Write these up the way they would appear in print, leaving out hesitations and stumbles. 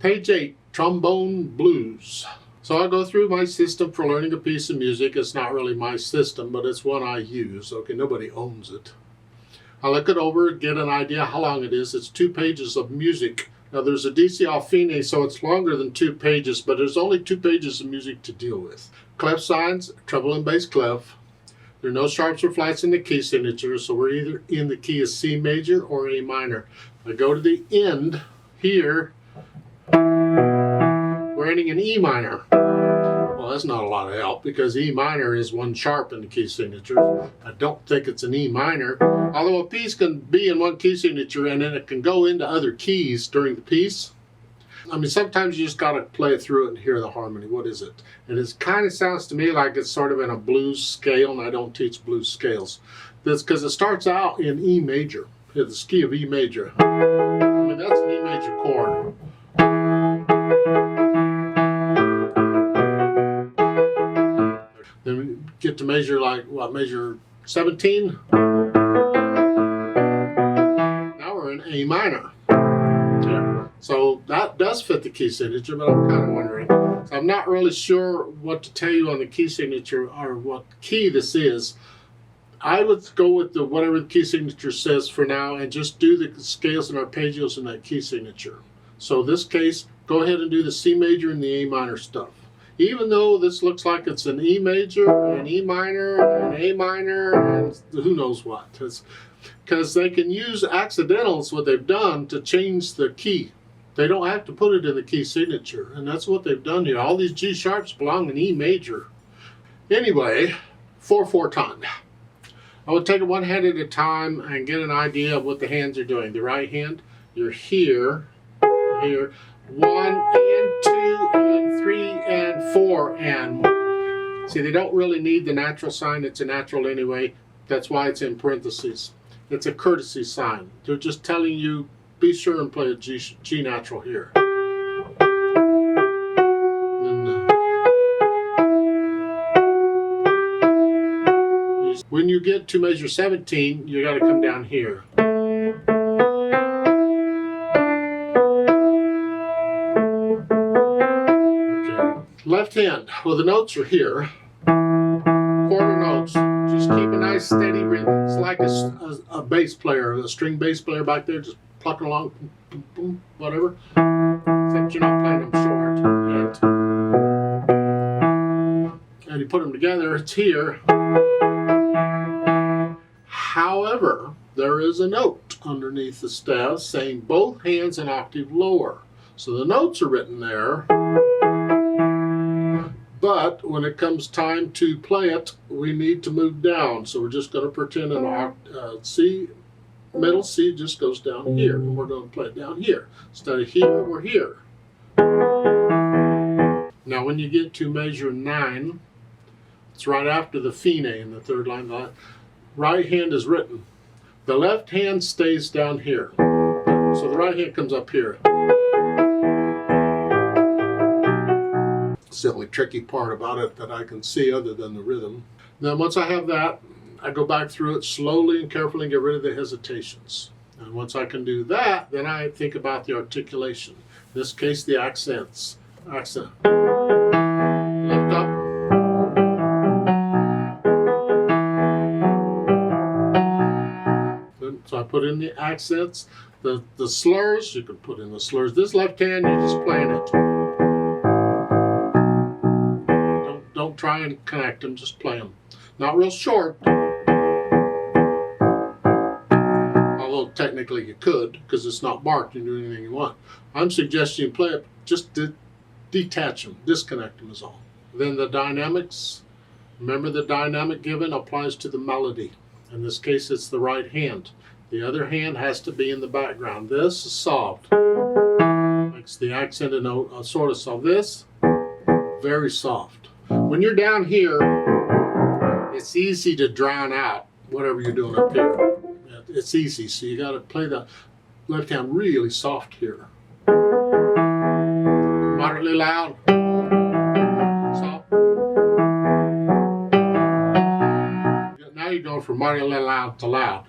Page 8, Trombone Blues. So I go through my system for learning a piece of music. It's not really my system, but it's one I use. Okay, nobody owns it. I look it over, get an idea how long it is. It's 2 pages of music. Now there's a DC fine, so it's longer than 2 pages, but there's only 2 pages of music to deal with. Clef signs, treble and bass clef. There are no sharps or flats in the key signature, so we're either in the key of C major or A minor. I go to the end here. We're ending in E minor. Well, that's not a lot of help because E minor is 1 sharp in the key signature. I don't think it's an E minor. Although a piece can be in 1 key signature and then it can go into other keys during the piece. I mean, sometimes you just got to play it through it and hear the harmony. What is it? And it kind of sounds to me like it's sort of in a blues scale, and I don't teach blues scales. That's because it starts out in E major, the key of E major. I mean, that's an E major chord. Then we get to measure like, what, measure 17? Now we're in A minor. So that does fit the key signature, but I'm kind of wondering. So I'm not really sure what to tell you on the key signature or what key this is. I would go with the whatever the key signature says for now and just do the scales and arpeggios in that key signature. So in this case, go ahead and do the C major and the A minor stuff. Even though this looks like it's an E major, an E minor, an A minor, and who knows what. Because they can use accidentals, what they've done, to change the key. They don't have to put it in the key signature, and that's what they've done here. All these G sharps belong in E major. Anyway, 4/4 time. I would take it one hand at a time and get an idea of what the hands are doing. The right hand, you're here, here, 1 and 2 and 3 and 4 and. See, they don't really need the natural sign. It's a natural anyway. That's why it's in parentheses. It's a courtesy sign. They're just telling you, be sure and play a G natural here. When you get to measure 17, you got to come down here. Okay. Left hand. Well, the notes are here. Quarter notes. Just keep a nice steady rhythm. It's like a bass player, a string bass player back there, just plucking along, boom, boom, whatever. Except you're not playing them short yet. And you put them together, it's here. However, there is a note underneath the staff saying both hands an octave lower. So the notes are written there. But when it comes time to play it, we need to move down. So we're just going to pretend an C, middle C just goes down here. And we're going to play it down here. Instead of here, we're here. Now when you get to measure 9, it's right after the fine in the 3rd line. The right hand is written. The left hand stays down here. So the right hand comes up here. It's the only tricky part about it that I can see other than the rhythm. Then once I have that, I go back through it slowly and carefully and get rid of the hesitations. And once I can do that, then I think about the articulation. In this case, the accents. Accent. Lift up. So I put in the accents. The slurs, you can put in the slurs. This left hand, you're just playing it. Don't try and connect them, just play them. Not real short. Although technically you could, because it's not marked, you can do anything you want. I'm suggesting you play it, just detach them, disconnect them is all. Then the dynamics, remember the dynamic given applies to the melody. In this case, it's the right hand. The other hand has to be in the background. This is soft. Makes the accented note sort of soft. This, very soft. When you're down here, it's easy to drown out whatever you're doing up here. It's easy, so you got to play the left hand really soft here. Moderately loud. Soft. Now you're going from moderately loud to loud.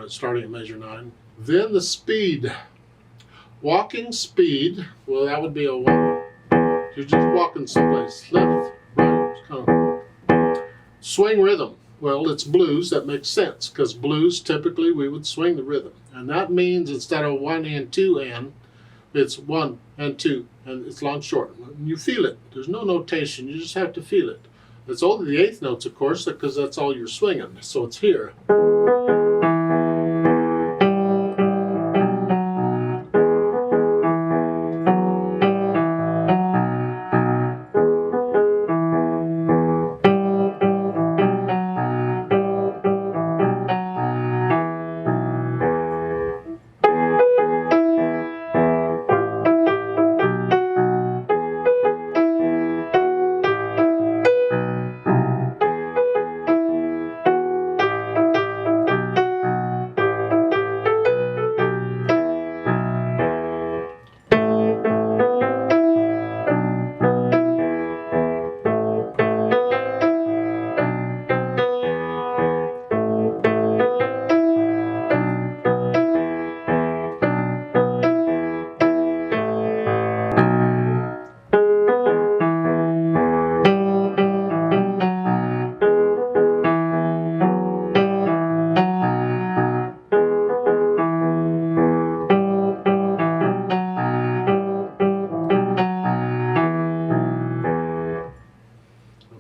Starting at measure 9. Then the speed. Walking speed, well, that would be a 1. You're just walking someplace, left, right, kind of. Swing rhythm, well, it's blues. That makes sense, because blues, typically, we would swing the rhythm. And that means instead of 1 and 2 and, it's 1 and 2, and it's long short. You feel it. There's no notation. You just have to feel it. It's only the 8th notes, of course, because that's all you're swinging. So it's here.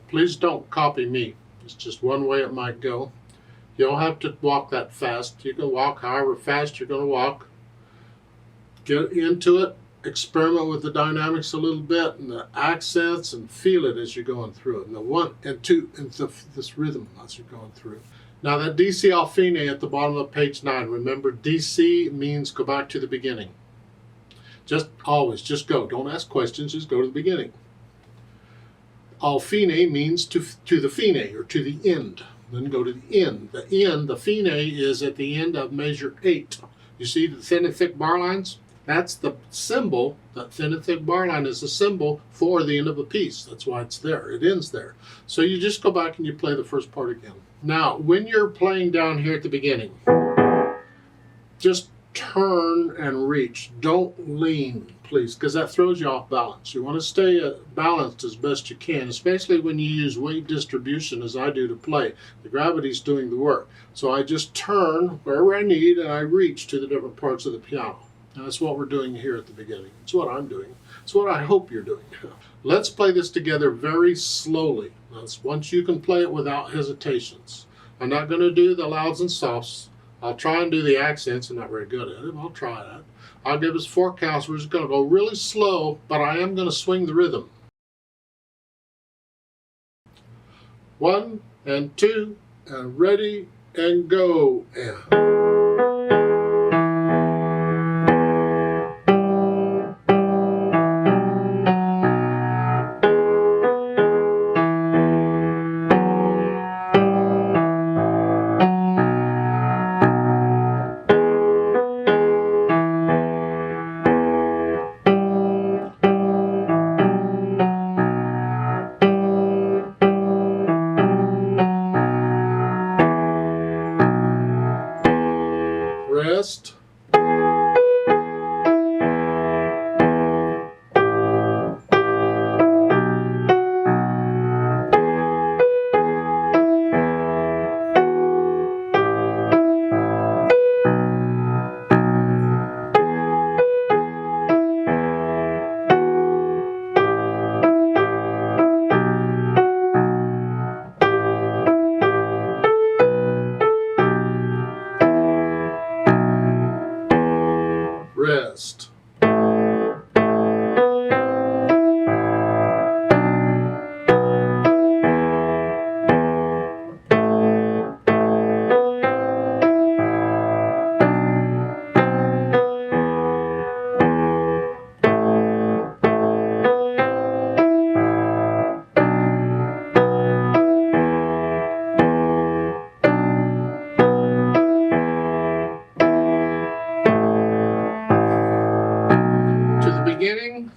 Please don't copy me. It's just one way it might go. You don't have to walk that fast. You can walk however fast you're going to walk. Get into it. Experiment with the dynamics a little bit and the accents, and feel it as you're going through it. And the 1 and 2 and this rhythm as you're going through. Now that DC al fine at the bottom of page 9. Remember, DC means go back to the beginning. Just always, just go. Don't ask questions. Just go to the beginning. Al fine means to the fine, or to the end. Then go to the end. The end, the fine, is at the end of measure 8. You see the thin and thick bar lines? That's the symbol. That thin and thick bar line is the symbol for the end of a piece. That's why it's there. It ends there. So you just go back and you play the first part again. Now, when you're playing down here at the beginning, just turn and reach. Don't lean, please, because that throws you off balance. You want to stay balanced as best you can, especially when you use weight distribution as I do to play. The gravity's doing the work. So I just turn wherever I need and I reach to the different parts of the piano. And that's what we're doing here at the beginning. It's what I'm doing. It's what I hope you're doing. Let's play this together very slowly. Once you can play it without hesitations. I'm not going to do the louds and softs. I'll try and do the accents. I'm not very good at it. I'll try that. I'll give us 4 counts. We're just going to go really slow, but I am going to swing the rhythm. 1 and 2 and ready and go. And rest. Rest. To the beginning.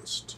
pronounced.